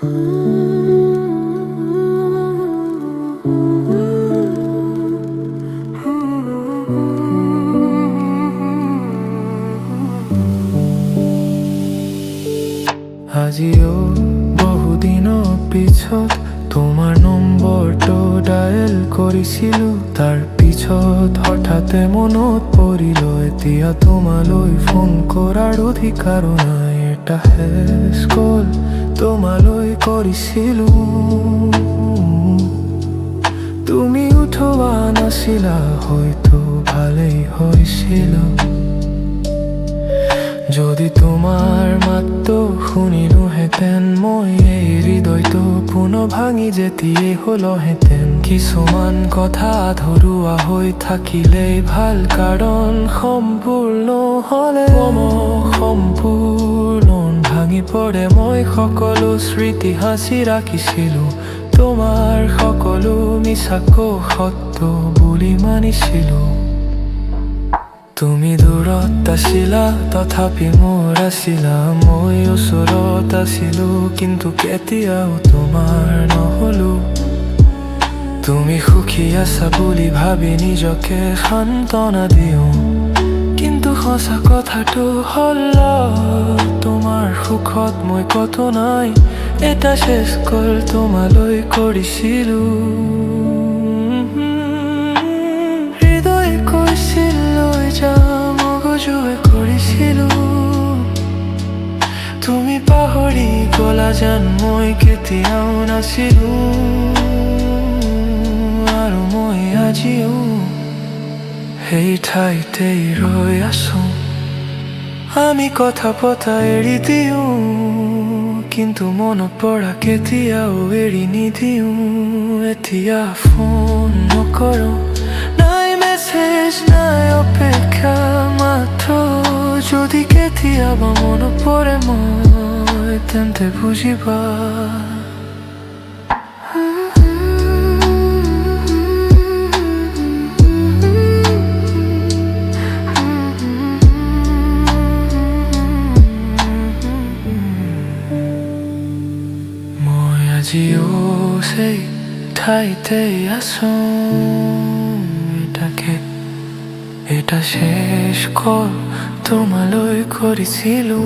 আজিও বহুদিনৰ পিছত তোমাৰ নম্বৰটো ডায়েল কৰিছিলো। তাৰ পিছত হঠাতে মনত পৰিল এতিয়া তোমালৈ ফোন কৰাৰ অধিকাৰ নাই। এটা হেজ কল তোমালৈ কৰিছিলো, তুমি উঠোৱা নাছিলা, হয়তো ভালেই হৈছিল। যদি তোমাৰ মাতটো শুনিলোহেঁতেন, মই এই হৃদয়টো পুনৰ ভাঙি যেতিয়াই হলহেঁতেন। কিছুমান কথা আধৰুৱা হৈ থাকিলেই ভাল, কাৰণ সম্পূৰ্ণ হলে সম্পূৰ্ণ ভাঙি পৰে। মই সকলো স্মৃতি সাঁচি ৰাখিছিলো, তোমাৰ সকলো মিছাকো সত্য বুলি মানিছিলো। তুমি দূৰত আছিলা, তথাপি মোৰ আছিলা। মই ওচৰত আছিলো, কিন্তু কেতিয়াও তোমাৰ নহলো। তুমি সুখী আছা বুলি ভাবি নিজকে সান্তনা দিওঁ, কিন্তু সঁচা কথাটো হ'ল তোমাৰ সুখত মই কত নাই। এটা শেষ কল তোমালৈ কৰিছিলো, হৃদয় কৈছিল লৈ যা, মগজুৱে কৰিছিলো। তুমি পাহৰি গলা যেন মই কেতিয়াও নাছিলো, আৰু মই আজিও সেই ঠাইতেই ৰৈ আছো। আমি কথা পতা এৰি দিওঁ, কিন্তু মনত পৰা কেতিয়াও এৰি নিদিওঁ। এতিয়া ফোন নকৰো, নাই মেছেজ, নাই অপেক্ষা, মাত্ৰ যদি কেতিয়াবা মনত পৰে মই, তেন্তে বুজিবা। মই আজিও সেই ঠাইতেই আছো, এটা শেষ কল তোমালৈ কৰিছিলো।